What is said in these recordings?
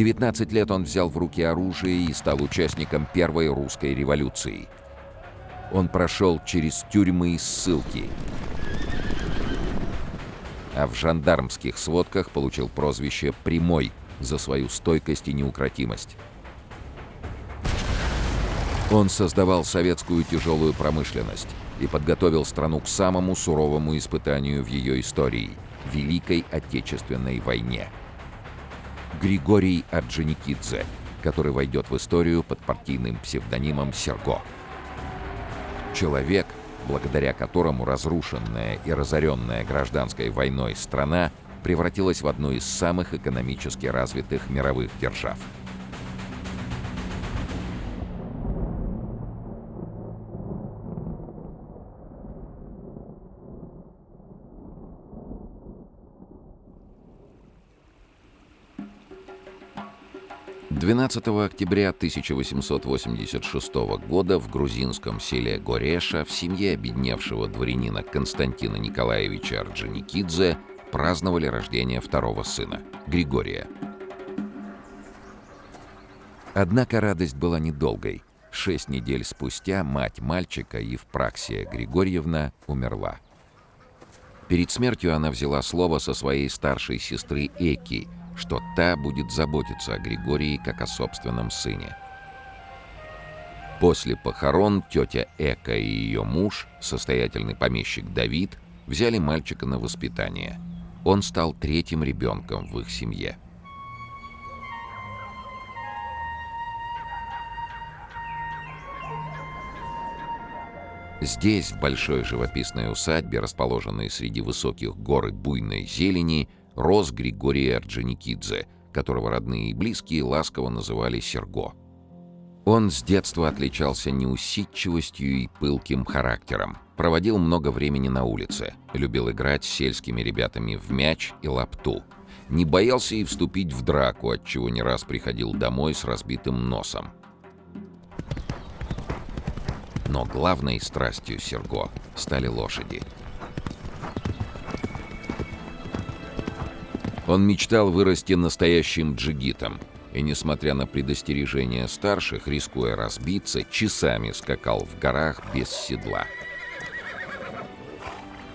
19 лет он взял в руки оружие и стал участником Первой русской революции. Он прошел через тюрьмы и ссылки, а в жандармских сводках получил прозвище «Прямой» за свою стойкость и неукротимость. Он создавал советскую тяжелую промышленность и подготовил страну к самому суровому испытанию в ее истории — Великой Отечественной войне. Григорий Орджоникидзе, который войдет в историю под партийным псевдонимом Серго. Человек, благодаря которому разрушенная и разоренная гражданской войной страна превратилась в одну из самых экономически развитых мировых держав. «12 октября 1886 года в грузинском селе Гореша в семье обедневшего дворянина Константина Николаевича Орджоникидзе праздновали рождение второго сына, Григория. Однако радость была недолгой. 6 недель спустя мать мальчика, Евпраксия Григорьевна, умерла. Перед смертью она взяла слово со своей старшей сестры Эки, что та будет заботиться о Григории как о собственном сыне. После похорон тетя Эка и ее муж, состоятельный помещик Давид, взяли мальчика на воспитание. Он стал третьим ребенком в их семье. Здесь, в большой живописной усадьбе, расположенной среди высоких гор и буйной зелени, рос Григорий Орджоникидзе, которого родные и близкие ласково называли Серго. Он с детства отличался неусидчивостью и пылким характером, проводил много времени на улице, любил играть с сельскими ребятами в мяч и лапту, не боялся и вступить в драку, отчего не раз приходил домой с разбитым носом. Но главной страстью Серго стали лошади. Он мечтал вырасти настоящим джигитом, и, несмотря на предостережения старших, рискуя разбиться, часами скакал в горах без седла.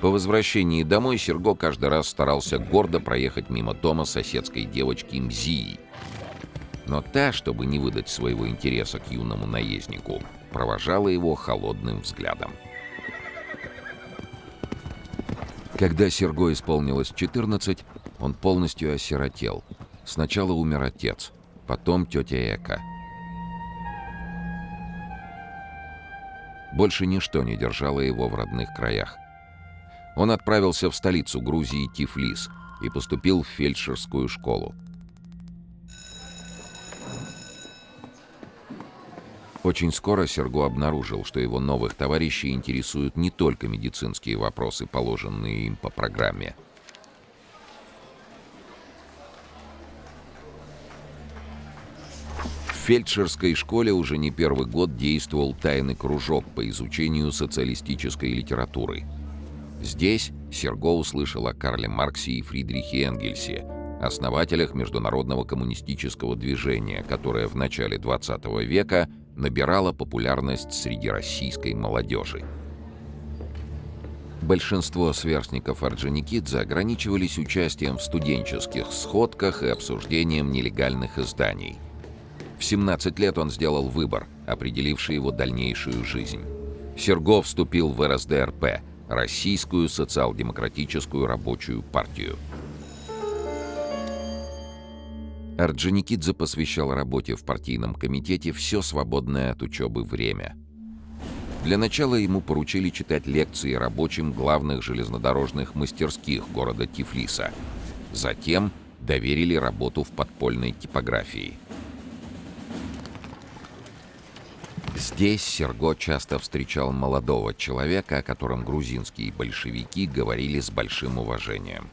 По возвращении домой Серго каждый раз старался гордо проехать мимо дома соседской девочки Мзии. Но та, чтобы не выдать своего интереса к юному наезднику, провожала его холодным взглядом. Когда Серго исполнилось 14, он полностью осиротел. Сначала умер отец, потом тетя Эка. Больше ничто не держало его в родных краях. Он отправился в столицу Грузии Тифлис и поступил в фельдшерскую школу. Очень скоро Серго обнаружил, что его новых товарищей интересуют не только медицинские вопросы, положенные им по программе. В фельдшерской школе уже не первый год действовал тайный кружок по изучению социалистической литературы. Здесь Серго услышал о Карле Марксе и Фридрихе Энгельсе, основателях международного коммунистического движения, которое в начале XX века набирало популярность среди российской молодежи. Большинство сверстников Орджоникидзе ограничивались участием в студенческих сходках и обсуждением нелегальных изданий. В 17 лет он сделал выбор, определивший его дальнейшую жизнь. Серго вступил в РСДРП, Российскую социал-демократическую рабочую партию. Орджоникидзе посвящал работе в партийном комитете все свободное от учебы время. Для начала ему поручили читать лекции рабочим главных железнодорожных мастерских города Тифлиса. Затем доверили работу в подпольной типографии. Здесь Серго часто встречал молодого человека, о котором грузинские большевики говорили с большим уважением.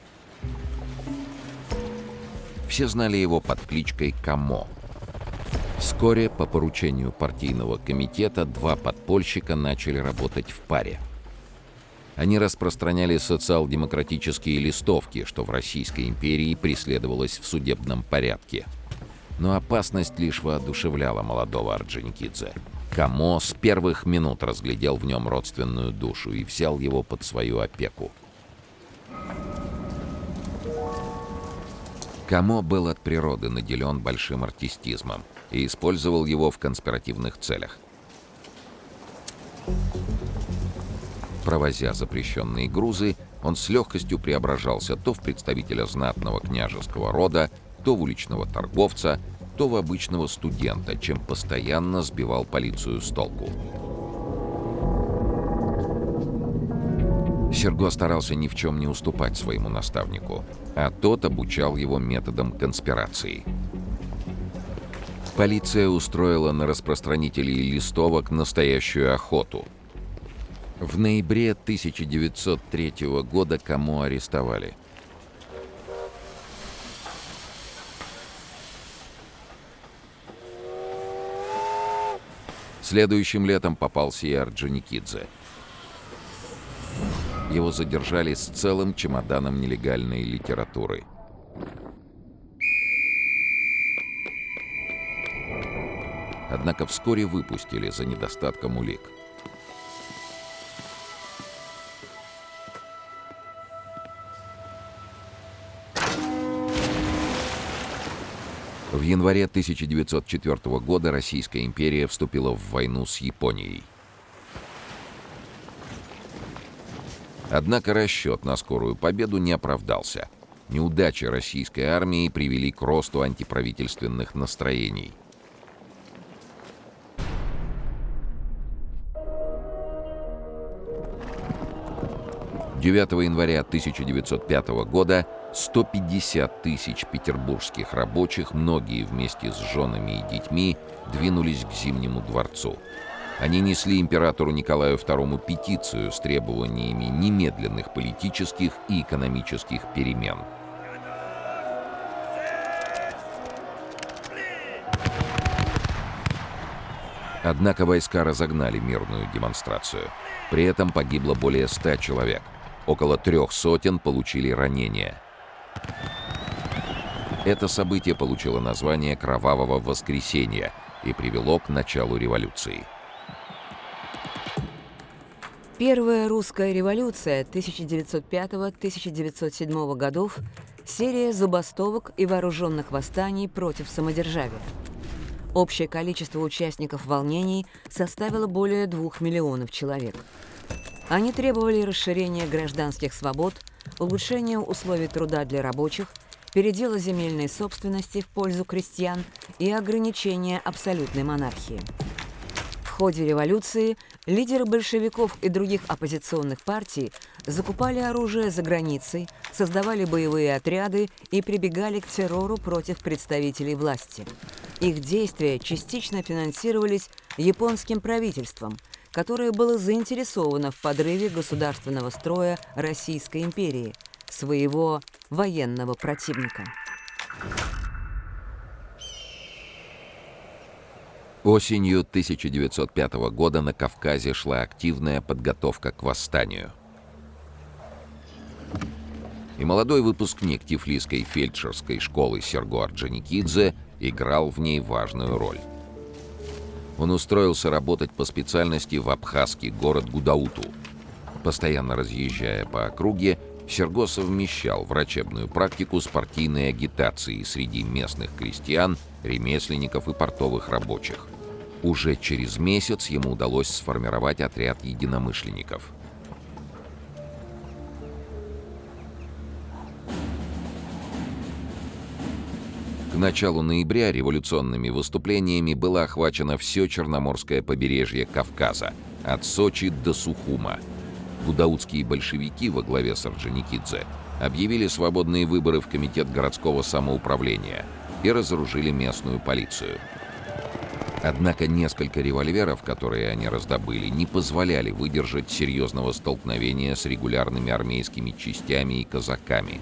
Все знали его под кличкой Камо. Вскоре, по поручению партийного комитета, два подпольщика начали работать в паре. Они распространяли социал-демократические листовки, что в Российской империи преследовалось в судебном порядке. Но опасность лишь воодушевляла молодого Орджоникидзе. Камо с первых минут разглядел в нем родственную душу и взял его под свою опеку. Камо был от природы наделен большим артистизмом и использовал его в конспиративных целях. Провозя запрещенные грузы, он с легкостью преображался то в представителя знатного княжеского рода, то в уличного торговца, то в обычного студента, чем постоянно сбивал полицию с толку. Серго старался ни в чем не уступать своему наставнику, а тот обучал его методам конспирации. Полиция устроила на распространителей листовок настоящую охоту. В ноябре 1903 года Камо арестовали. Следующим летом попался и Орджоникидзе. Его задержали с целым чемоданом нелегальной литературы. Однако вскоре выпустили за недостатком улик. В январе 1904 года Российская империя вступила в войну с Японией. Однако расчет на скорую победу не оправдался. Неудачи российской армии привели к росту антиправительственных настроений. «9 января 1905 года 150 тысяч петербургских рабочих, многие вместе с женами и детьми, двинулись к Зимнему дворцу. Они несли императору Николаю II петицию с требованиями немедленных политических и экономических перемен. Однако войска разогнали мирную демонстрацию. При этом погибло более 100 человек. Около 300 получили ранения. Это событие получило название «Кровавого воскресенья» и привело к началу революции. Первая русская революция 1905-1907 годов – серия забастовок и вооруженных восстаний против самодержавия. Общее количество участников волнений составило более 2 миллионов человек. Они требовали расширения гражданских свобод, улучшения условий труда для рабочих, передела земельной собственности в пользу крестьян и ограничения абсолютной монархии. В ходе революции лидеры большевиков и других оппозиционных партий закупали оружие за границей, создавали боевые отряды и прибегали к террору против представителей власти. Их действия частично финансировались японским правительством, которое было заинтересовано в подрыве государственного строя Российской империи, своего военного противника. Осенью 1905 года на Кавказе шла активная подготовка к восстанию. И молодой выпускник Тифлисской фельдшерской школы Серго Орджоникидзе играл в ней важную роль. Он устроился работать по специальности в абхазский город Гудауту. Постоянно разъезжая по округе, Серго совмещал врачебную практику с партийной агитацией среди местных крестьян, ремесленников и портовых рабочих. Уже через месяц ему удалось сформировать отряд единомышленников. К началу ноября революционными выступлениями было охвачено все Черноморское побережье Кавказа, от Сочи до Сухума. Гудаутские большевики во главе с Орджоникидзе объявили свободные выборы в Комитет городского самоуправления и разоружили местную полицию. Однако несколько револьверов, которые они раздобыли, не позволяли выдержать серьезного столкновения с регулярными армейскими частями и казаками.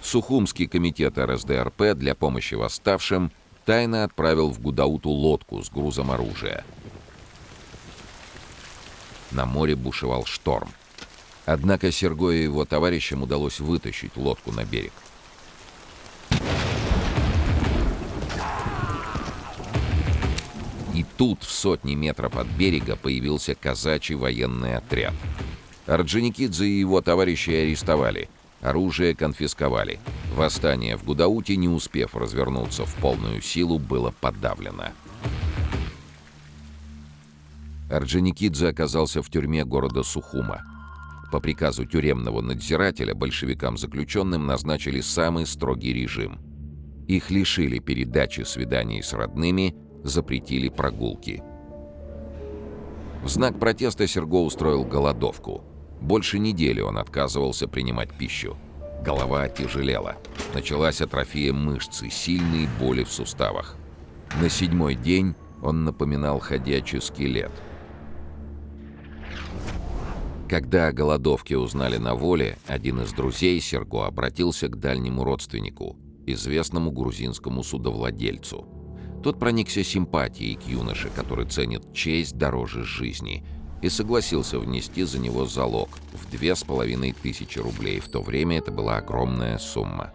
Сухумский комитет РСДРП для помощи восставшим тайно отправил в Гудауту лодку с грузом оружия. На море бушевал шторм. Однако Серго и его товарищам удалось вытащить лодку на берег. Тут, в сотни метров от берега, появился казачий военный отряд. Орджоникидзе и его товарищи арестовали, оружие конфисковали. Восстание в Гудауте, не успев развернуться в полную силу, было подавлено. Орджоникидзе оказался в тюрьме города Сухума. По приказу тюремного надзирателя большевикам-заключенным назначили самый строгий режим. Их лишили передачи свиданий с родными, запретили прогулки. В знак протеста Серго устроил голодовку. Больше недели он отказывался принимать пищу. Голова отяжелела. Началась атрофия мышц и сильные боли в суставах. На 7-й день он напоминал ходячий скелет. Когда о голодовке узнали на воле, один из друзей Серго обратился к дальнему родственнику, известному грузинскому судовладельцу. Тот проникся симпатией к юноше, который ценит честь дороже жизни, и согласился внести за него залог в 2500 рублей. В то время это была огромная сумма.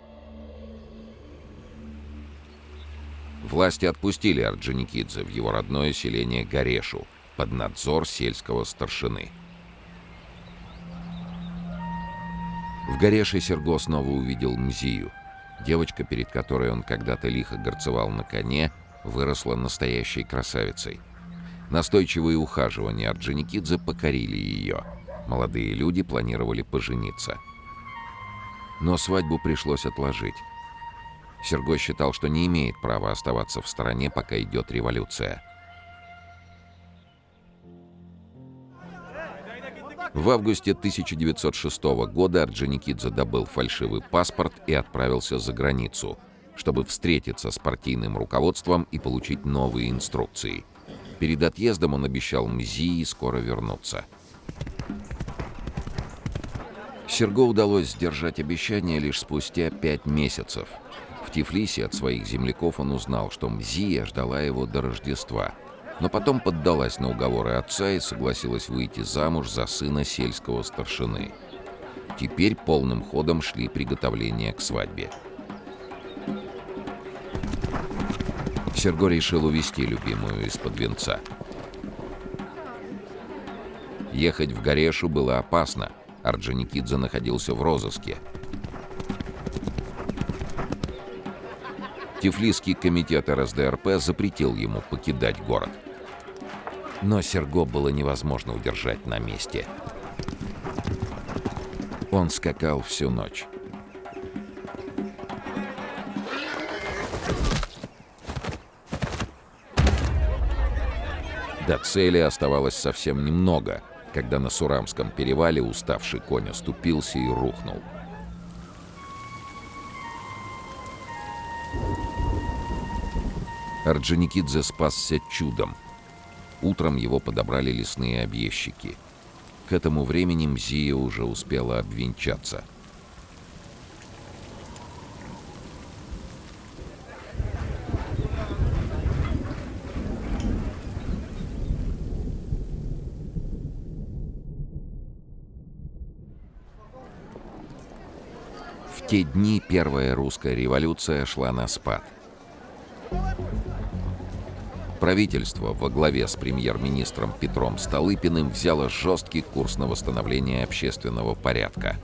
Власти отпустили Орджоникидзе в его родное селение Гарешу под надзор сельского старшины. В Гареше Серго снова увидел Мзию. Девочка, перед которой он когда-то лихо горцевал на коне, выросла настоящей красавицей. Настойчивые ухаживания Орджоникидзе покорили ее. Молодые люди планировали пожениться. Но свадьбу пришлось отложить. Серго считал, что не имеет права оставаться в стороне, пока идет революция. В августе 1906 года Орджоникидзе добыл фальшивый паспорт и отправился за границу, чтобы встретиться с партийным руководством и получить новые инструкции. Перед отъездом он обещал Мзии скоро вернуться. Серго удалось сдержать обещание лишь спустя 5 месяцев. В Тифлисе от своих земляков он узнал, что Мзия ждала его до Рождества, но потом поддалась на уговоры отца и согласилась выйти замуж за сына сельского старшины. Теперь полным ходом шли приготовления к свадьбе. Серго решил увезти любимую из-под венца. Ехать в Гарешу было опасно. Орджоникидзе находился в розыске. Тифлисский комитет РСДРП запретил ему покидать город. Но Серго было невозможно удержать на месте. Он скакал всю ночь. До цели оставалось совсем немного, когда на Сурамском перевале уставший конь оступился и рухнул. Орджоникидзе спасся чудом. Утром его подобрали лесные объездчики. К этому времени Мзия уже успела обвенчаться. В те дни первая русская революция шла на спад. Правительство во главе с премьер-министром Петром Столыпиным взяло жесткий курс на восстановление общественного порядка.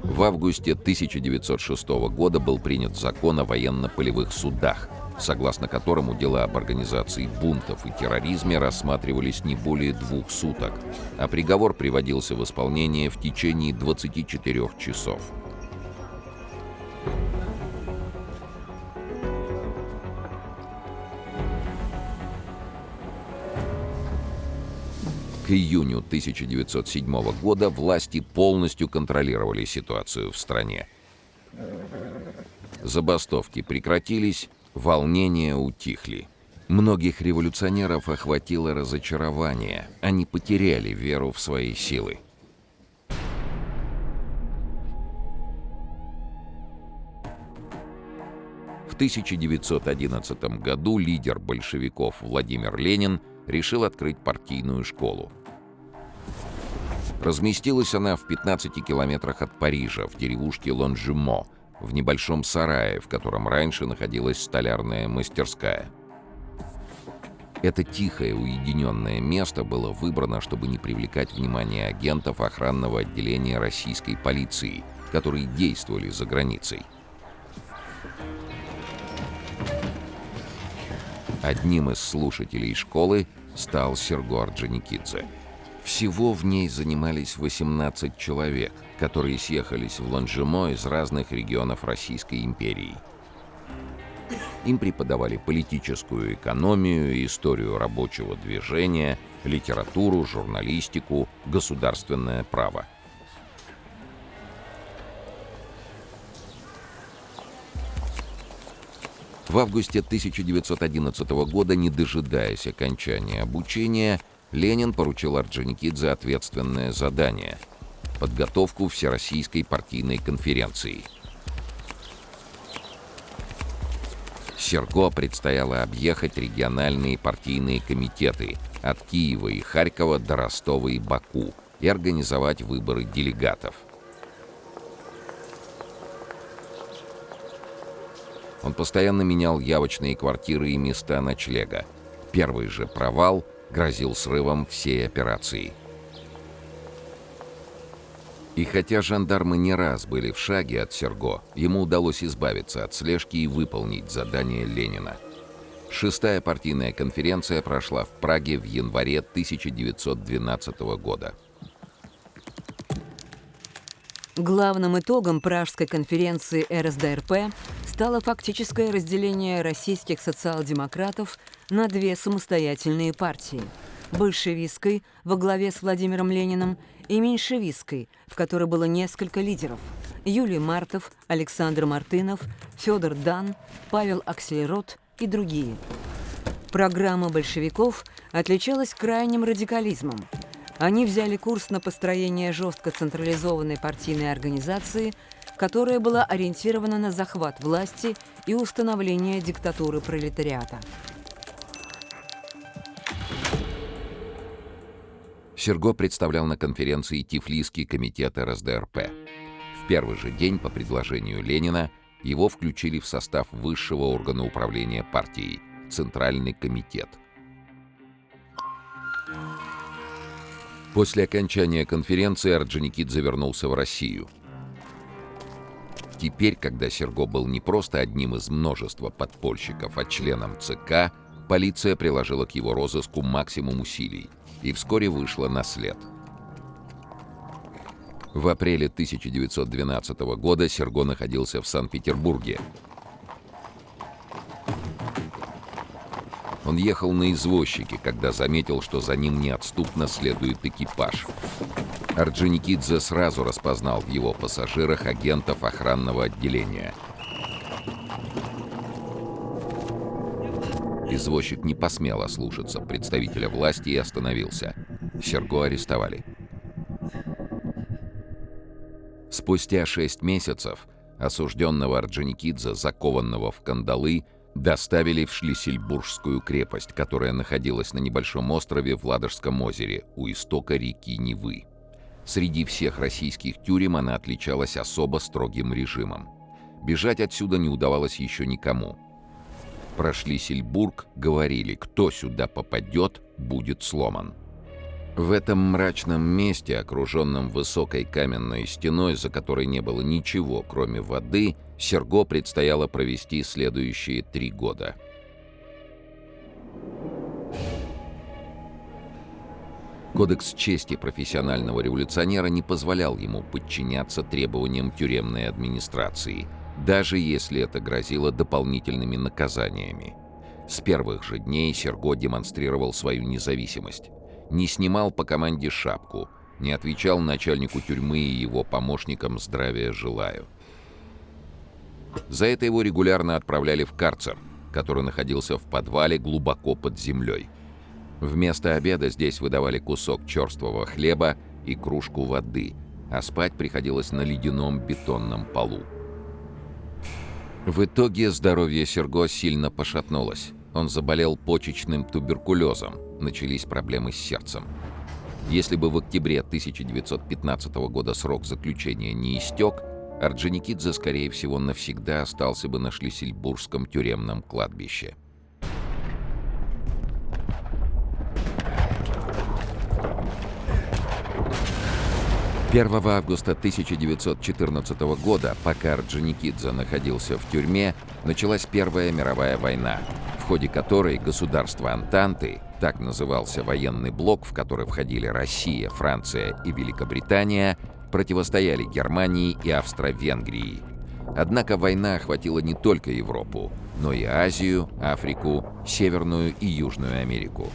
В августе 1906 года был принят закон о военно-полевых судах, согласно которому дела об организации бунтов и терроризме рассматривались не более 2 суток, а приговор приводился в исполнение в течение 24 часов. К июню 1907 года власти полностью контролировали ситуацию в стране. Забастовки прекратились, волнения утихли. Многих революционеров охватило разочарование. Они потеряли веру в свои силы. В 1911 году лидер большевиков Владимир Ленин решил открыть партийную школу. Разместилась она в 15 километрах от Парижа, в деревушке Лонжюмо, в небольшом сарае, в котором раньше находилась столярная мастерская. Это тихое, уединенное место было выбрано, чтобы не привлекать внимание агентов охранного отделения российской полиции, которые действовали за границей. Одним из слушателей школы стал Серго Орджоникидзе. Всего в ней занимались 18 человек, которые съехались в Лонжемо из разных регионов Российской империи. Им преподавали политическую экономию, историю рабочего движения, литературу, журналистику, государственное право. В августе 1911 года, не дожидаясь окончания обучения, Ленин поручил Орджоникидзе ответственное задание — подготовку Всероссийской партийной конференции. Серго предстояло объехать региональные партийные комитеты от Киева и Харькова до Ростова и Баку и организовать выборы делегатов. Он постоянно менял явочные квартиры и места ночлега. Первый же провал грозил срывом всей операции. И хотя жандармы не раз были в шаге от Серго, ему удалось избавиться от слежки и выполнить задание Ленина. Шестая партийная конференция прошла в Праге в январе 1912 года. Главным итогом Пражской конференции РСДРП стало фактическое разделение российских социал-демократов на две самостоятельные партии – большевистской во главе с Владимиром Лениным и меньшевистской, в которой было несколько лидеров – Юлий Мартов, Александр Мартынов, Федор Дан, Павел Аксельрод и другие. Программа большевиков отличалась крайним радикализмом. Они взяли курс на построение жестко централизованной партийной организации, которая была ориентирована на захват власти и установление диктатуры пролетариата. Серго представлял на конференции Тифлисский комитет РСДРП. В первый же день по предложению Ленина его включили в состав высшего органа управления партией – Центральный комитет. После окончания конференции Орджоникидзе вернулся в Россию. Теперь, когда Серго был не просто одним из множества подпольщиков, а членом ЦК, полиция приложила к его розыску максимум усилий и вскоре вышла на след. В апреле 1912 года Серго находился в Санкт-Петербурге. Он ехал на извозчике, когда заметил, что за ним неотступно следует экипаж. Орджоникидзе сразу распознал в его пассажирах агентов охранного отделения. Извозчик не посмел ослушаться представителя власти и остановился. Серго арестовали. Спустя 6 месяцев осужденного Орджоникидзе, закованного в кандалы, доставили в Шлиссельбургскую крепость, которая находилась на небольшом острове в Ладожском озере у истока реки Невы. Среди всех российских тюрем она отличалась особо строгим режимом. Бежать отсюда не удавалось еще никому. Про Шлиссельбург говорили: кто сюда попадет, будет сломан. В этом мрачном месте, окруженном высокой каменной стеной, за которой не было ничего, кроме воды, Серго предстояло провести следующие 3 года. Кодекс чести профессионального революционера не позволял ему подчиняться требованиям тюремной администрации, даже если это грозило дополнительными наказаниями. С первых же дней Серго демонстрировал свою независимость. Не снимал по команде шапку, не отвечал начальнику тюрьмы и его помощникам «здравия желаю». За это его регулярно отправляли в карцер, который находился в подвале глубоко под землей. Вместо обеда здесь выдавали кусок черствого хлеба и кружку воды, а спать приходилось на ледяном бетонном полу. В итоге здоровье Серго сильно пошатнулось. Он заболел почечным туберкулезом, начались проблемы с сердцем. Если бы в октябре 1915 года срок заключения не истек, Орджоникидзе, скорее всего, навсегда остался бы на Шлиссельбургском тюремном кладбище. 1 августа 1914 года, пока Орджоникидзе находился в тюрьме, началась Первая мировая война, в ходе которой государства Антанты, так назывался военный блок, в который входили Россия, Франция и Великобритания, противостояли Германии и Австро-Венгрии. Однако война охватила не только Европу, но и Азию, Африку, Северную и Южную Америку.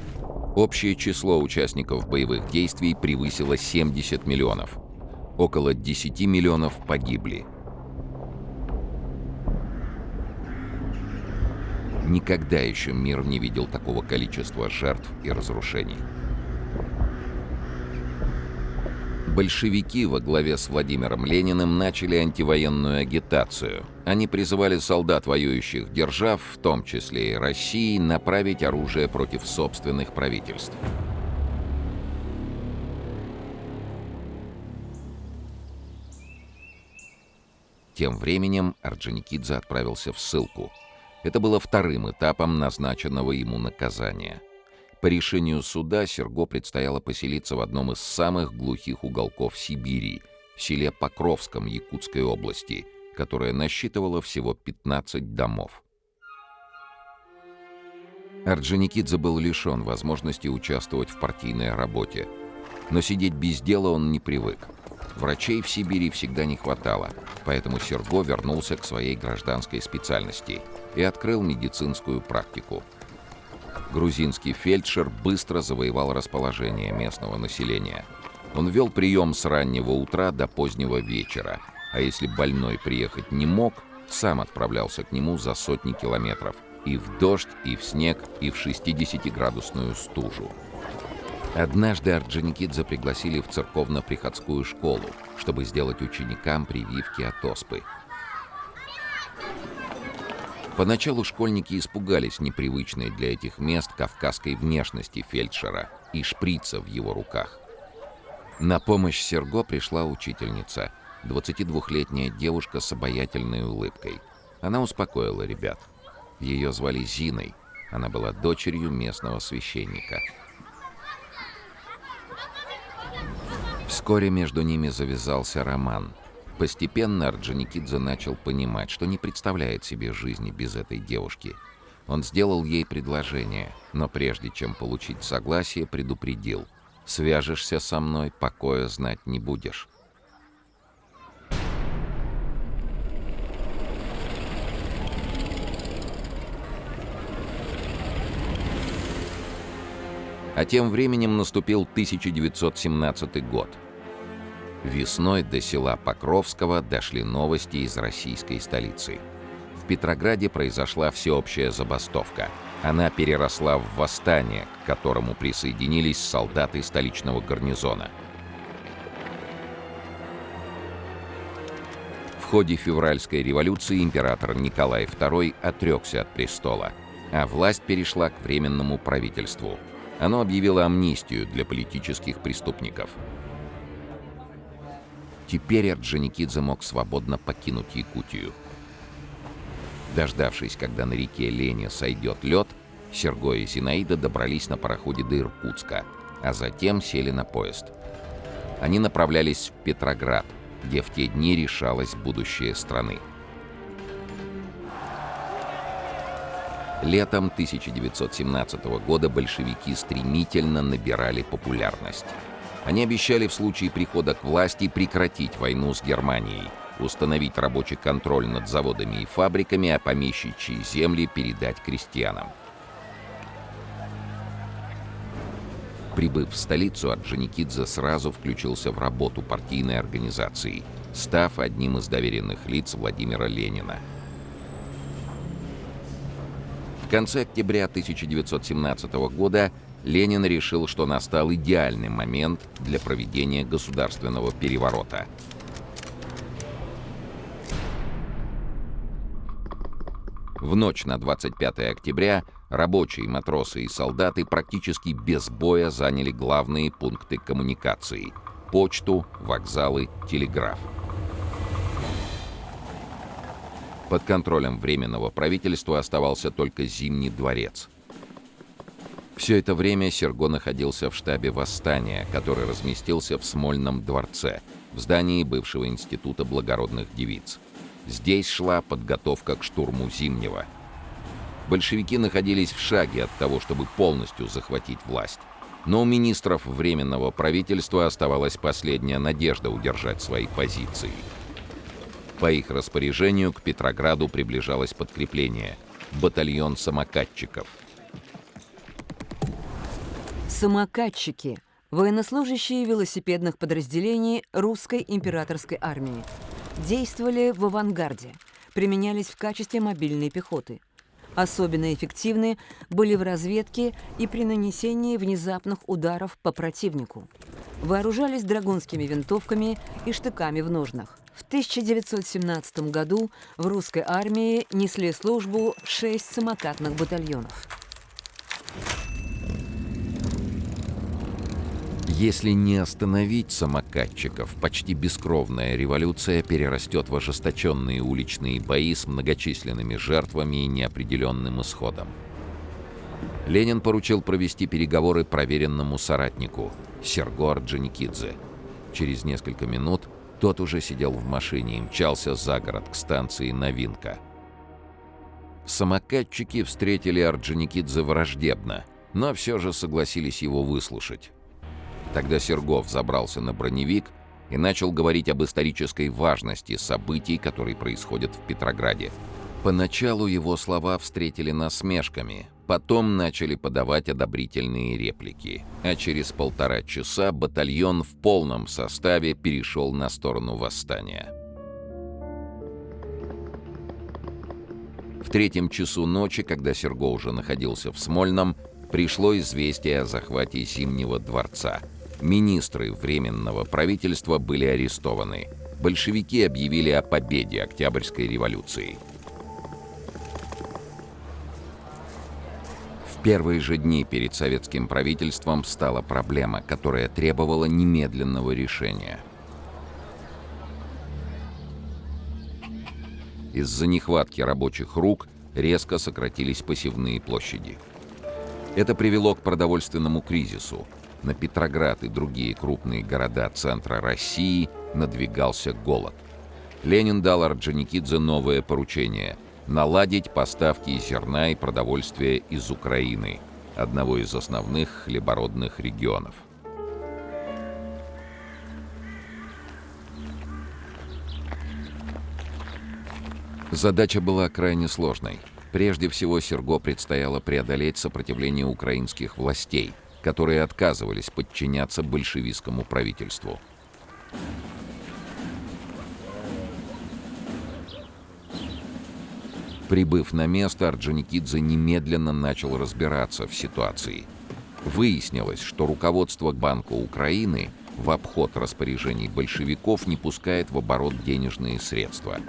Общее число участников боевых действий превысило 70 миллионов. Около 10 миллионов погибли. Никогда еще мир не видел такого количества жертв и разрушений. Большевики во главе с Владимиром Лениным начали антивоенную агитацию. Они призывали солдат воюющих держав, в том числе и России, направить оружие против собственных правительств. Тем временем Орджоникидзе отправился в ссылку. Это было вторым этапом назначенного ему наказания. По решению суда Серго предстояло поселиться в одном из самых глухих уголков Сибири, в селе Покровском Якутской области, которое насчитывало всего 15 домов. Орджоникидзе был лишен возможности участвовать в партийной работе. Но сидеть без дела он не привык. Врачей в Сибири всегда не хватало, поэтому Серго вернулся к своей гражданской специальности и открыл медицинскую практику. Грузинский фельдшер быстро завоевал расположение местного населения. Он вел прием с раннего утра до позднего вечера, а если больной приехать не мог, сам отправлялся к нему за сотни километров и в дождь, и в снег, и в 60-градусную стужу. Однажды Орджоникидзе пригласили в церковно-приходскую школу, чтобы сделать ученикам прививки от оспы. Поначалу школьники испугались непривычной для этих мест кавказской внешности фельдшера и шприца в его руках. На помощь Серго пришла учительница, 22-летняя девушка с обаятельной улыбкой. Она успокоила ребят. Ее звали Зиной, она была дочерью местного священника. Вскоре между ними завязался роман. Постепенно Орджоникидзе начал понимать, что не представляет себе жизни без этой девушки. Он сделал ей предложение, но прежде чем получить согласие, предупредил: «Свяжешься со мной, покоя знать не будешь». А тем временем наступил 1917 год. Весной до села Покровского дошли новости из российской столицы. В Петрограде произошла всеобщая забастовка. Она переросла в восстание, к которому присоединились солдаты столичного гарнизона. В ходе февральской революции император Николай II отрекся от престола, а власть перешла к Временному правительству. Оно объявило амнистию для политических преступников. Теперь Орджоникидзе мог свободно покинуть Якутию. Дождавшись, когда на реке Лене сойдет лед, Серго и Зинаида добрались на пароходе до Иркутска, а затем сели на поезд. Они направлялись в Петроград, где в те дни решалось будущее страны. Летом 1917 года большевики стремительно набирали популярность. Они обещали в случае прихода к власти прекратить войну с Германией, установить рабочий контроль над заводами и фабриками, а помещичьи земли передать крестьянам. Прибыв в столицу, Орджоникидзе сразу включился в работу партийной организации, став одним из доверенных лиц Владимира Ленина. В конце октября 1917 года Ленин решил, что настал идеальный момент для проведения государственного переворота. В ночь на 25 октября рабочие, матросы и солдаты практически без боя заняли главные пункты коммуникации – почту, вокзалы, телеграф. Под контролем Временного правительства оставался только Зимний дворец. Все это время Серго находился в штабе восстания, который разместился в Смольном дворце, в здании бывшего института благородных девиц. Здесь шла подготовка к штурму Зимнего. Большевики находились в шаге от того, чтобы полностью захватить власть. Но у министров Временного правительства оставалась последняя надежда удержать свои позиции. По их распоряжению к Петрограду приближалось подкрепление – батальон самокатчиков. Самокатчики – военнослужащие велосипедных подразделений русской императорской армии. Действовали в авангарде, применялись в качестве мобильной пехоты. Особенно эффективны были в разведке и при нанесении внезапных ударов по противнику. Вооружались драгунскими винтовками и штыками в ножнах. В 1917 году в русской армии несли службу 6 самокатных батальонов. Если не остановить самокатчиков, почти бескровная революция перерастет в ожесточенные уличные бои с многочисленными жертвами и неопределенным исходом. Ленин поручил провести переговоры проверенному соратнику Серго Орджоникидзе. Через несколько минут тот уже сидел в машине и мчался за город к станции Новинка. Самокатчики встретили Орджоникидзе враждебно, но все же согласились его выслушать. Тогда Сергов забрался на броневик и начал говорить об исторической важности событий, которые происходят в Петрограде. Поначалу его слова встретили насмешками, потом начали подавать одобрительные реплики, а через 1,5 часа батальон в полном составе перешел на сторону восстания. В 3 часу ночи, когда Серго уже находился в Смольном, пришло известие о захвате Зимнего дворца. Министры Временного правительства были арестованы. Большевики объявили о победе Октябрьской революции. В первые же дни перед советским правительством встала проблема, которая требовала немедленного решения. Из-за нехватки рабочих рук резко сократились посевные площади. Это привело к продовольственному кризису. На Петроград и другие крупные города центра России надвигался голод. Ленин дал Орджоникидзе новое поручение – наладить поставки зерна и продовольствия из Украины, одного из основных хлебородных регионов. Задача была крайне сложной. Прежде всего, Серго предстояло преодолеть сопротивление украинских властей, которые отказывались подчиняться большевистскому правительству. Прибыв на место, Орджоникидзе немедленно начал разбираться в ситуации. Выяснилось, что руководство Банка Украины в обход распоряжений большевиков не пускает в оборот денежные средства.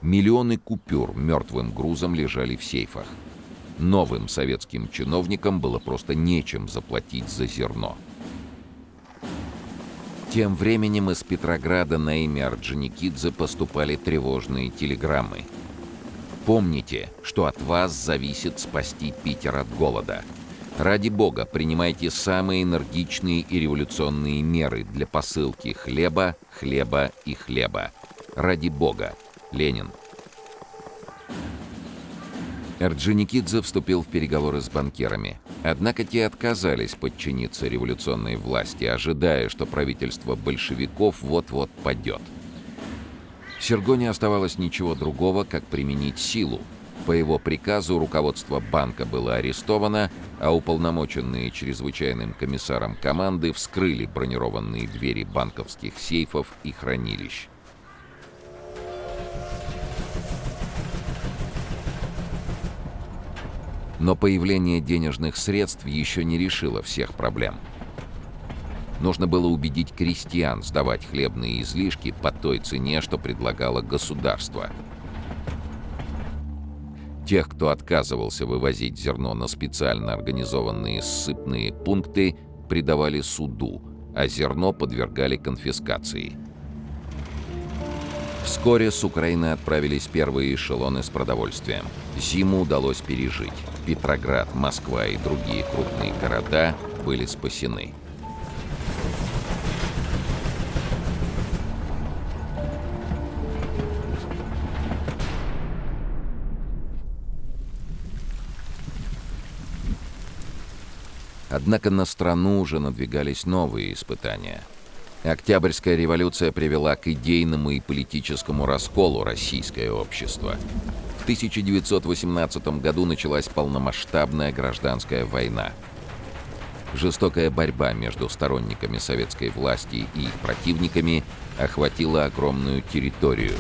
Миллионы купюр мертвым грузом лежали в сейфах. Новым советским чиновникам было просто нечем заплатить за зерно. Тем временем из Петрограда на имя Орджоникидзе поступали тревожные телеграммы. Помните, что от вас зависит спасти Питер от голода. Ради бога, принимайте самые энергичные и революционные меры для посылки хлеба, хлеба и хлеба. Ради бога, Ленин. Орджоникидзе вступил в переговоры с банкирами. Однако те отказались подчиниться революционной власти, ожидая, что правительство большевиков вот-вот падет. Серго не оставалось ничего другого, как применить силу. По его приказу руководство банка было арестовано, а уполномоченные чрезвычайным комиссаром команды вскрыли бронированные двери банковских сейфов и хранилищ. Но появление денежных средств еще не решило всех проблем. Нужно было убедить крестьян сдавать хлебные излишки по той цене, что предлагало государство. Тех, кто отказывался вывозить зерно на специально организованные ссыпные пункты, предавали суду, а зерно подвергали конфискации. В Вскоре с Украины отправились первые эшелоны с продовольствием. Зиму удалось пережить. Петроград, Москва и другие крупные города были спасены. Однако на страну уже надвигались новые испытания. Октябрьская революция привела к идейному и политическому расколу российское общество. В 1918 году началась полномасштабная гражданская война. Жестокая борьба между сторонниками советской власти и их противниками охватила огромную территорию.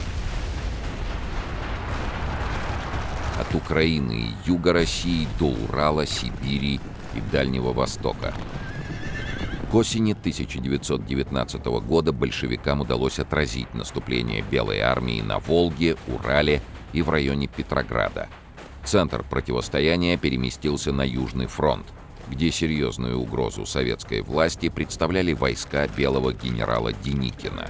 От Украины и юга России до Урала, Сибири и Дальнего Востока. К осени 1919 года большевикам удалось отразить наступление Белой армии на Волге, Урале и в районе Петрограда. Центр противостояния переместился на Южный фронт, где серьезную угрозу советской власти представляли войска белого генерала Деникина.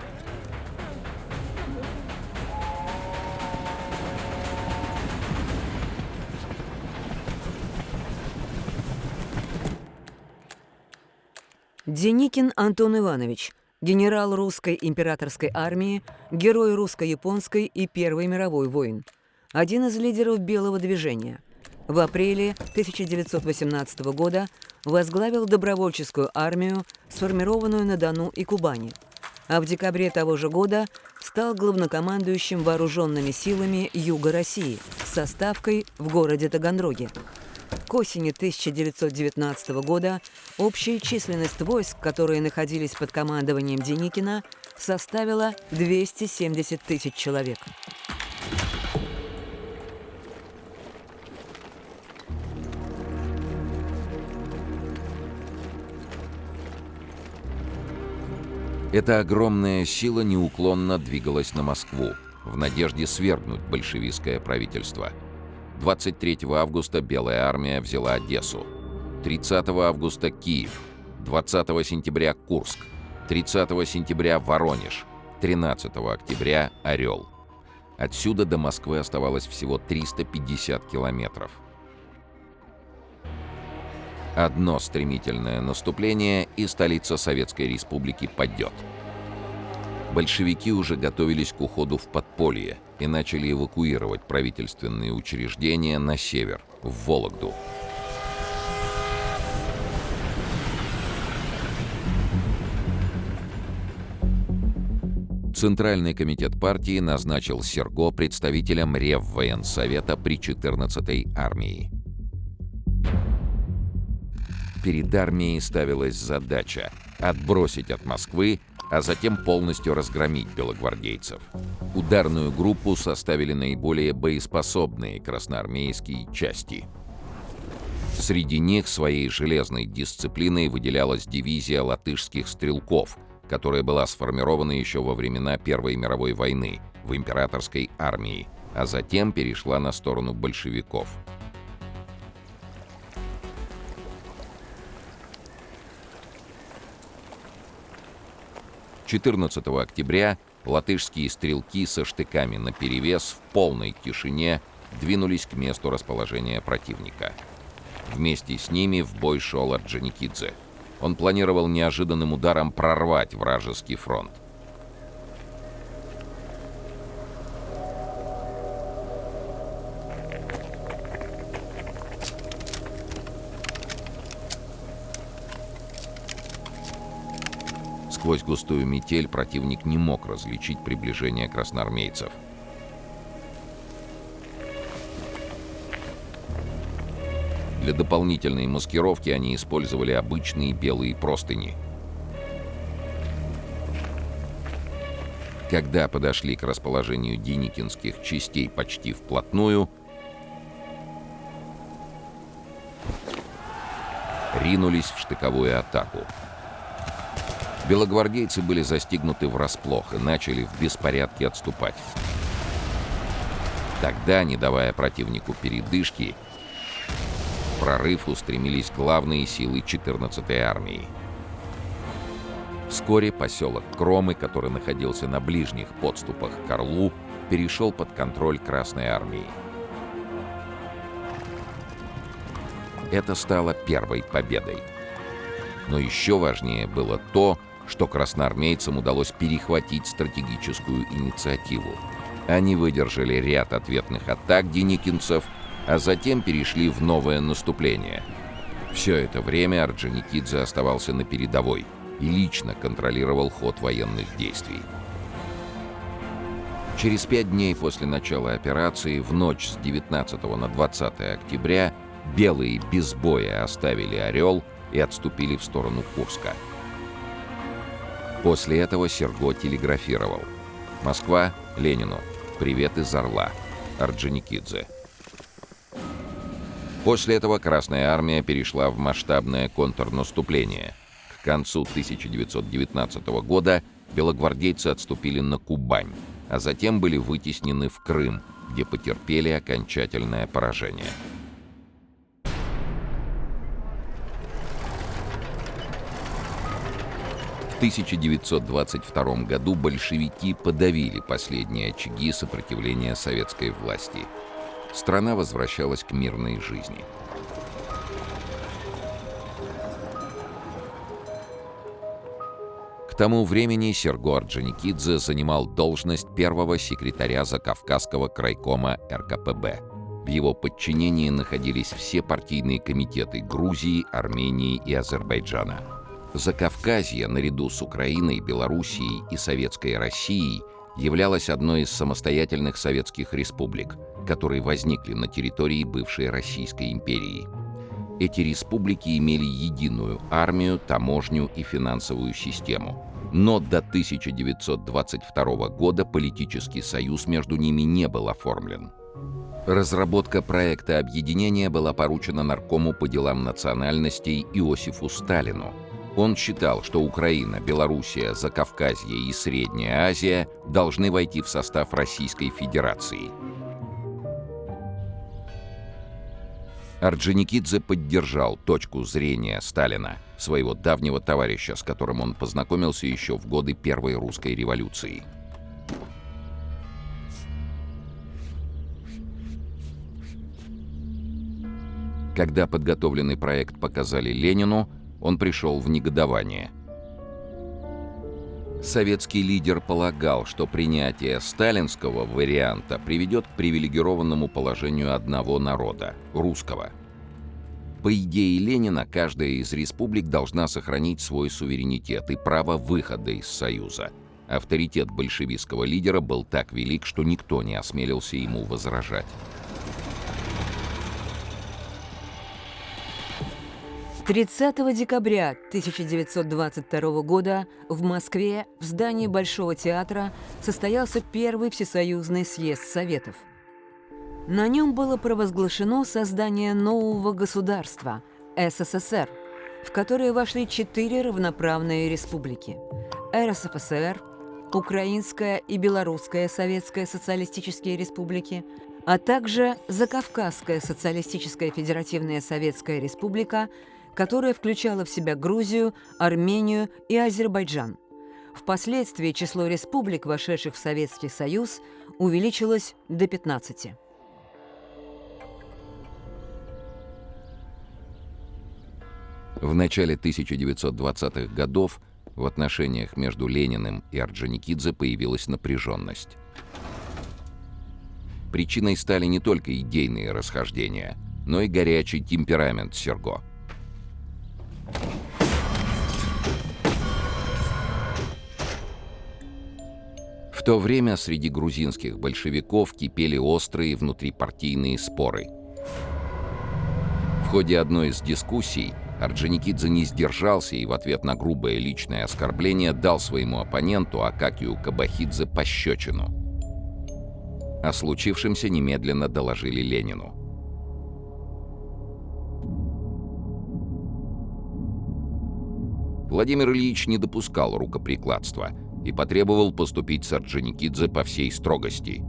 Деникин Антон Иванович, генерал русской императорской армии, герой русско-японской и Первой мировой войн, один из лидеров Белого движения. В апреле 1918 года возглавил добровольческую армию, сформированную на Дону и Кубани, а в декабре того же года стал главнокомандующим вооруженными силами Юга России со ставкой в городе Таганроге. К осени 1919 года общая численность войск, которые находились под командованием Деникина, составила 270 тысяч человек. Эта огромная сила неуклонно двигалась на Москву в надежде свергнуть большевистское правительство. 23 августа Белая армия взяла Одессу, 30 августа Киев, 20 сентября Курск, 30 сентября Воронеж, 13 октября Орел. Отсюда до Москвы оставалось всего 350 километров. Одно стремительное наступление, и столица Советской Республики падет. Большевики уже готовились к уходу в подполье и начали эвакуировать правительственные учреждения на север, в Вологду. Центральный комитет партии назначил Серго представителем Реввоенсовета при 14-й армии. Перед армией ставилась задача отбросить от Москвы, а затем полностью разгромить белогвардейцев. Ударную группу составили наиболее боеспособные красноармейские части. Среди них своей железной дисциплиной выделялась дивизия латышских стрелков, которая была сформирована еще во времена Первой мировой войны в императорской армии, а затем перешла на сторону большевиков. 14 октября латышские стрелки со штыками наперевес в полной тишине двинулись к месту расположения противника. Вместе с ними в бой шел Орджоникидзе. Он планировал неожиданным ударом прорвать вражеский фронт. Сквозь густую метель противник не мог различить приближение красноармейцев. Для дополнительной маскировки они использовали обычные белые простыни. Когда подошли к расположению деникинских частей почти вплотную, ринулись в штыковую атаку. Белогвардейцы были застигнуты врасплох и начали в беспорядке отступать. Тогда, не давая противнику передышки, в прорыв устремились главные силы 14-й армии. Вскоре поселок Кромы, который находился на ближних подступах к Орлу, перешел под контроль Красной армии. Это стало первой победой. Но еще важнее было то, что красноармейцам удалось перехватить стратегическую инициативу. Они выдержали ряд ответных атак деникинцев, а затем перешли в новое наступление. Все это время Орджоникидзе оставался на передовой и лично контролировал ход военных действий. Через 5 дней после начала операции, в ночь с 19 на 20 октября, белые без боя оставили Орел и отступили в сторону Курска. После этого Серго телеграфировал: «Москва, Ленину. Привет из Орла. Орджоникидзе». После этого Красная армия перешла в масштабное контрнаступление. К концу 1919 года белогвардейцы отступили на Кубань, а затем были вытеснены в Крым, где потерпели окончательное поражение. В 1922 году большевики подавили последние очаги сопротивления советской власти. Страна возвращалась к мирной жизни. К тому времени Серго Орджоникидзе занимал должность первого секретаря Закавказского крайкома РКПБ. В его подчинении находились все партийные комитеты Грузии, Армении и Азербайджана. Закавказье, наряду с Украиной, Белоруссией и Советской Россией, являлось одной из самостоятельных советских республик, которые возникли на территории бывшей Российской империи. Эти республики имели единую армию, таможню и финансовую систему. Но до 1922 года политический союз между ними не был оформлен. Разработка проекта объединения была поручена наркому по делам национальностей Иосифу Сталину. Он считал, что Украина, Белоруссия, Закавказье и Средняя Азия должны войти в состав Российской Федерации. Орджоникидзе поддержал точку зрения Сталина, своего давнего товарища, с которым он познакомился еще в годы Первой русской революции. Когда подготовленный проект показали Ленину, он пришел в негодование. Советский лидер полагал, что принятие сталинского варианта приведет к привилегированному положению одного народа – русского. По идее Ленина, каждая из республик должна сохранить свой суверенитет и право выхода из Союза. Авторитет большевистского лидера был так велик, что никто не осмелился ему возражать. 30 декабря 1922 года в Москве в здании Большого театра состоялся первый всесоюзный съезд Советов. На нем было провозглашено создание нового государства – СССР, в которое вошли 4 равноправные республики – РСФСР, Украинская и Белорусская Советская Социалистические Республики, а также Закавказская Социалистическая Федеративная Советская Республика, которая включала в себя Грузию, Армению и Азербайджан. Впоследствии число республик, вошедших в Советский Союз, увеличилось до 15. В начале 1920-х годов в отношениях между Лениным и Орджоникидзе появилась напряженность. Причиной стали не только идейные расхождения, но и горячий темперамент Серго. В то время среди грузинских большевиков кипели острые внутрипартийные споры. В ходе одной из дискуссий Орджоникидзе не сдержался и в ответ на грубое личное оскорбление дал своему оппоненту Акакию Кабахидзе пощечину. О случившемся немедленно доложили Ленину. Владимир Ильич не допускал рукоприкладства и потребовал поступить с Орджоникидзе по всей строгости.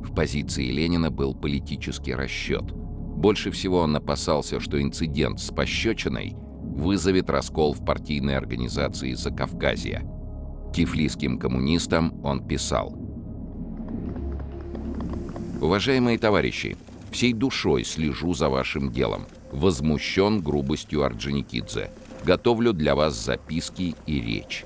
В позиции Ленина был политический расчет. Больше всего он опасался, что инцидент с пощечиной вызовет раскол в партийной организации Закавказья. Тифлисским коммунистам он писал: «Уважаемые товарищи, всей душой слежу за вашим делом. Возмущен грубостью Орджоникидзе. Готовлю для вас записки и речь».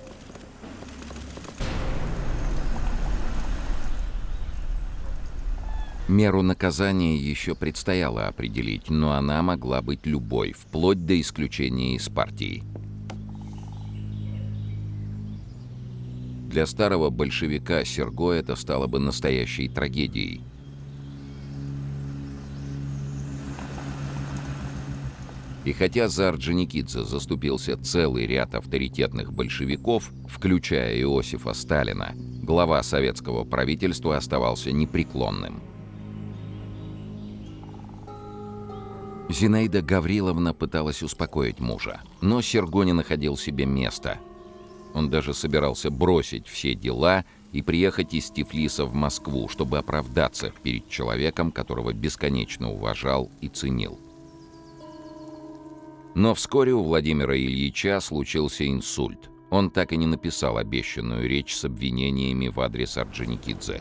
Меру наказания еще предстояло определить, но она могла быть любой, вплоть до исключения из партии. Для старого большевика Серго это стало бы настоящей трагедией. И хотя за Орджоникидзе заступился целый ряд авторитетных большевиков, включая Иосифа Сталина, глава советского правительства оставался непреклонным. Зинаида Гавриловна пыталась успокоить мужа, но Серго не находил себе места. Он даже собирался бросить все дела и приехать из Тифлиса в Москву, чтобы оправдаться перед человеком, которого бесконечно уважал и ценил. Но вскоре у Владимира Ильича случился инсульт. Он так и не написал обещанную речь с обвинениями в адрес Орджоникидзе.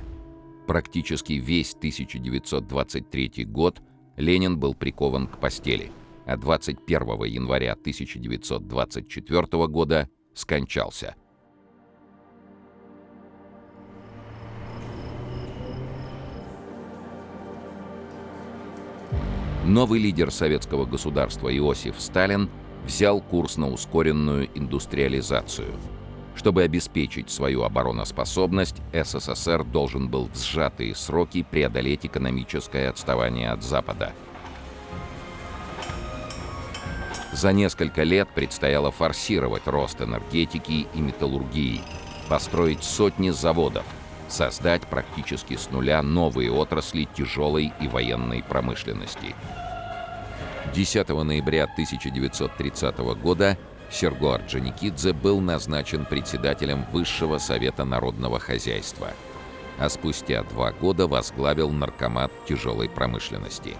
Практически весь 1923 год Ленин был прикован к постели, а 21 января 1924 года скончался. Новый лидер советского государства Иосиф Сталин взял курс на ускоренную индустриализацию. Чтобы обеспечить свою обороноспособность, СССР должен был в сжатые сроки преодолеть экономическое отставание от Запада. За несколько лет предстояло форсировать рост энергетики и металлургии, построить сотни заводов, создать практически с нуля новые отрасли тяжелой и военной промышленности. 10 ноября 1930 года Серго Орджоникидзе был назначен председателем Высшего совета народного хозяйства, а спустя 2 года возглавил наркомат тяжелой промышленности.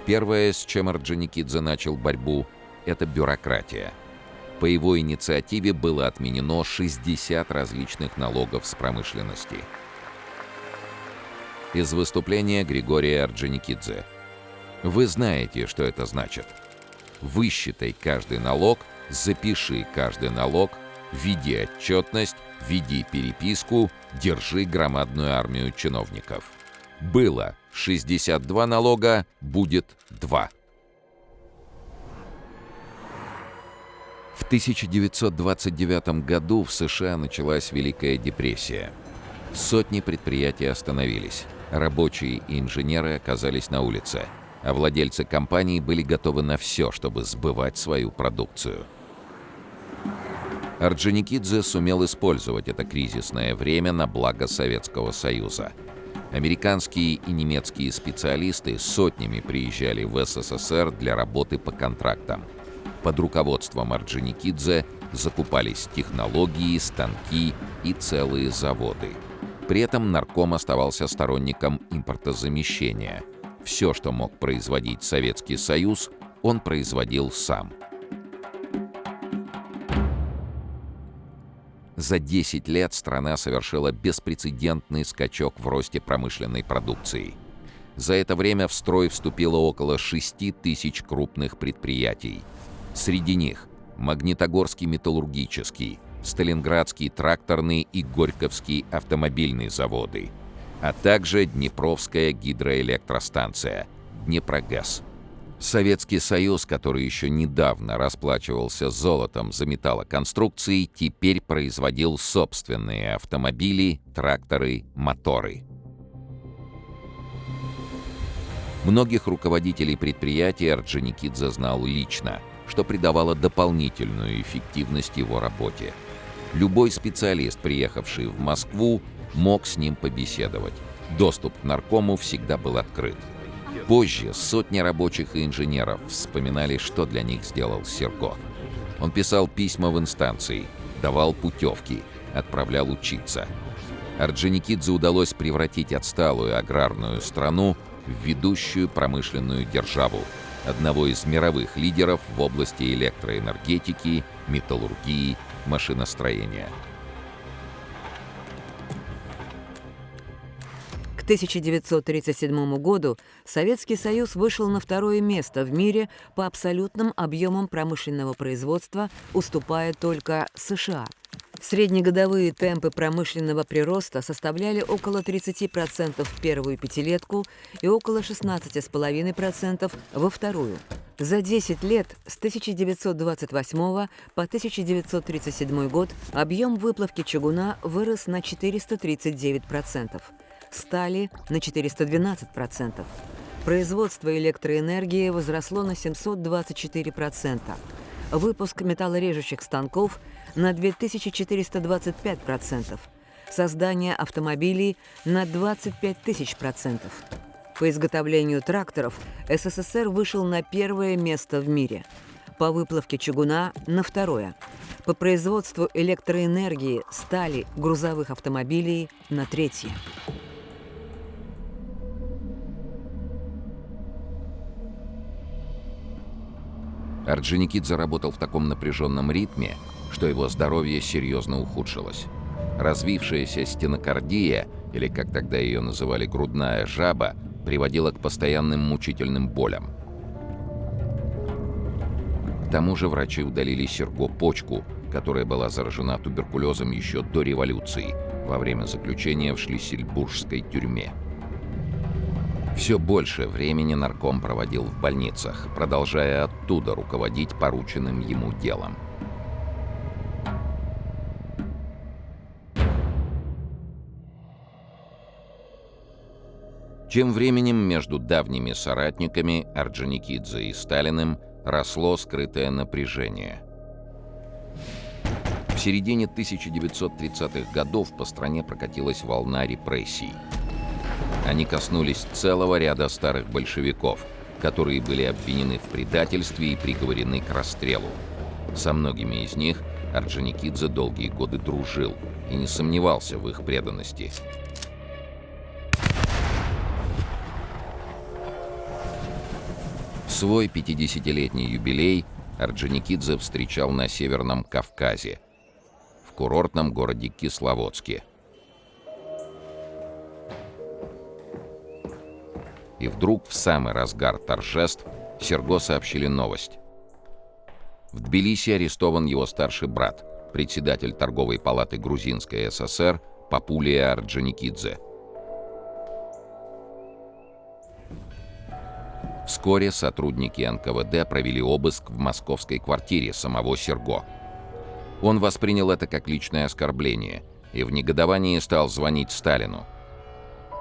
Первое, с чем Орджоникидзе начал борьбу, это бюрократия. По его инициативе было отменено 60 различных налогов с промышленности. Из выступления Григория Орджоникидзе. Вы знаете, что это значит. Высчитай каждый налог, запиши каждый налог, веди отчетность, веди переписку, держи громадную армию чиновников. Было 62 налога, будет 2. В 1929 году в США началась Великая депрессия. Сотни предприятий остановились. Рабочие и инженеры оказались на улице, а владельцы компаний были готовы на все, чтобы сбывать свою продукцию. Орджоникидзе сумел использовать это кризисное время на благо Советского Союза. Американские и немецкие специалисты сотнями приезжали в СССР для работы по контрактам. Под руководством Орджоникидзе закупались технологии, станки и целые заводы. При этом нарком оставался сторонником импортозамещения. Все, что мог производить Советский Союз, он производил сам. За 10 лет страна совершила беспрецедентный скачок в росте промышленной продукции. За это время в строй вступило около 6 тысяч крупных предприятий. Среди них Магнитогорский металлургический, Сталинградский тракторный и Горьковский автомобильный заводы, а также Днепровская гидроэлектростанция, Днепрогэс. Советский Союз, который еще недавно расплачивался золотом за металлоконструкции, теперь производил собственные автомобили, тракторы, моторы. Многих руководителей предприятий Орджоникидзе знал лично, что придавало дополнительную эффективность его работе. Любой специалист, приехавший в Москву, мог с ним побеседовать. Доступ к наркому всегда был открыт. Позже сотни рабочих и инженеров вспоминали, что для них сделал Серго. Он писал письма в инстанции, давал путевки, отправлял учиться. Орджоникидзе удалось превратить отсталую аграрную страну в ведущую промышленную державу, одного из мировых лидеров в области электроэнергетики, металлургии, машиностроения. К 1937 году Советский Союз вышел на второе место в мире по абсолютным объемам промышленного производства, уступая только США. Среднегодовые темпы промышленного прироста составляли около 30% в первую пятилетку и около 16,5% во вторую. За 10 лет с 1928 по 1937 год объем выплавки чугуна вырос на 439%, стали на 412%. Производство электроэнергии возросло на 724%. Выпуск металлорежущих станков на 2425%. Создание автомобилей на 25 000%. По изготовлению тракторов СССР вышел на первое место в мире. По выплавке чугуна – на второе. По производству электроэнергии, стали, грузовых автомобилей – на третье. Орджоникидзе работал в таком напряженном ритме, что его здоровье серьезно ухудшилось. Развившаяся стенокардия, или как тогда ее называли грудная жаба, приводила к постоянным мучительным болям. К тому же врачи удалили Серго почку, которая была заражена туберкулезом еще до революции, во время заключения в шлиссельбургской тюрьме. Все больше времени нарком проводил в больницах, продолжая оттуда руководить порученным ему делом. Тем временем между давними соратниками Орджоникидзе и Сталиным росло скрытое напряжение. В середине 1930-х годов по стране прокатилась волна репрессий. Они коснулись целого ряда старых большевиков, которые были обвинены в предательстве и приговорены к расстрелу. Со многими из них Орджоникидзе долгие годы дружил и не сомневался в их преданности. Свой 50-летний юбилей Орджоникидзе встречал на Северном Кавказе, в курортном городе Кисловодске. И вдруг в самый разгар торжеств Серго сообщили новость. В Тбилиси арестован его старший брат, председатель торговой палаты Грузинской ССР Папулия Орджоникидзе. Вскоре сотрудники НКВД провели обыск в московской квартире самого Серго. Он воспринял это как личное оскорбление и в негодовании стал звонить Сталину.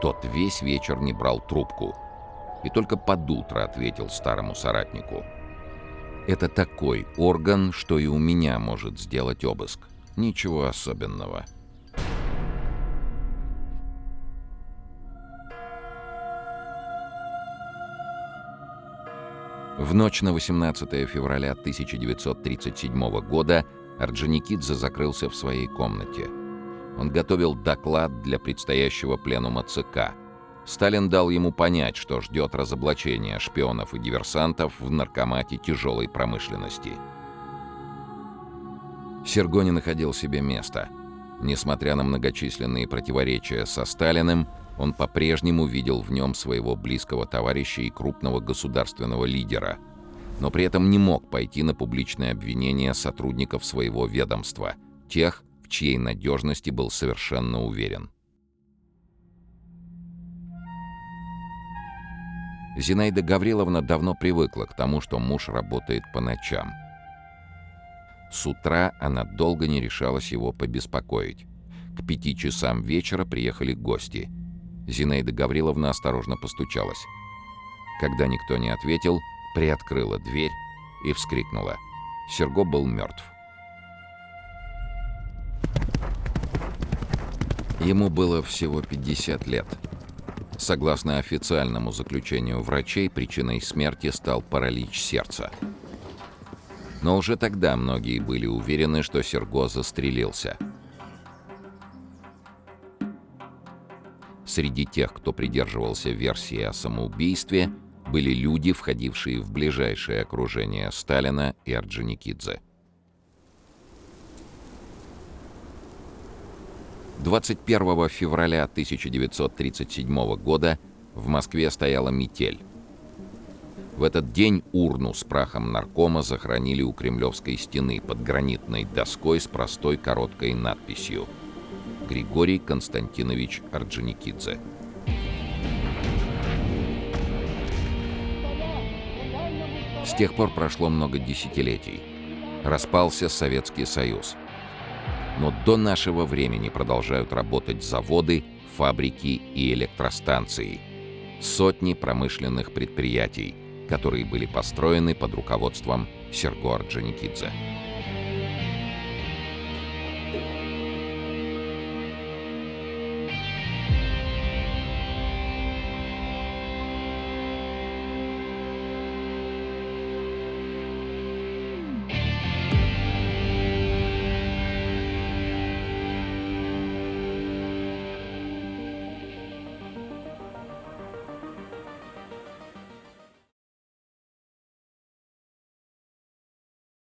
Тот весь вечер не брал трубку и только под утро ответил старому соратнику: «Это такой орган, что и у меня может сделать обыск. Ничего особенного». В ночь на 18 февраля 1937 года Орджоникидзе закрылся в своей комнате. Он готовил доклад для предстоящего пленума ЦК. Сталин дал ему понять, что ждет разоблачения шпионов и диверсантов в наркомате тяжелой промышленности. Серго не находил себе места. Несмотря на многочисленные противоречия со Сталиным, он по-прежнему видел в нем своего близкого товарища и крупного государственного лидера, но при этом не мог пойти на публичное обвинение сотрудников своего ведомства, тех, в чьей надежности был совершенно уверен. Зинаида Гавриловна давно привыкла к тому, что муж работает по ночам. С утра она долго не решалась его побеспокоить. К 5 часам вечера приехали гости. Зинаида Гавриловна осторожно постучалась. Когда никто не ответил, приоткрыла дверь и вскрикнула. Серго был мертв. Ему было всего 50 лет. Согласно официальному заключению врачей, причиной смерти стал паралич сердца. Но уже тогда многие были уверены, что Серго застрелился. Среди тех, кто придерживался версии о самоубийстве, были люди, входившие в ближайшее окружение Сталина и Орджоникидзе. 21 февраля 1937 года в Москве стояла метель. В этот день урну с прахом наркома захоронили у Кремлевской стены под гранитной доской с простой короткой надписью: «Григорий Константинович Орджоникидзе». С тех пор прошло много десятилетий. Распался Советский Союз. Но до нашего времени продолжают работать заводы, фабрики и электростанции. Сотни промышленных предприятий, которые были построены под руководством Серго Орджоникидзе.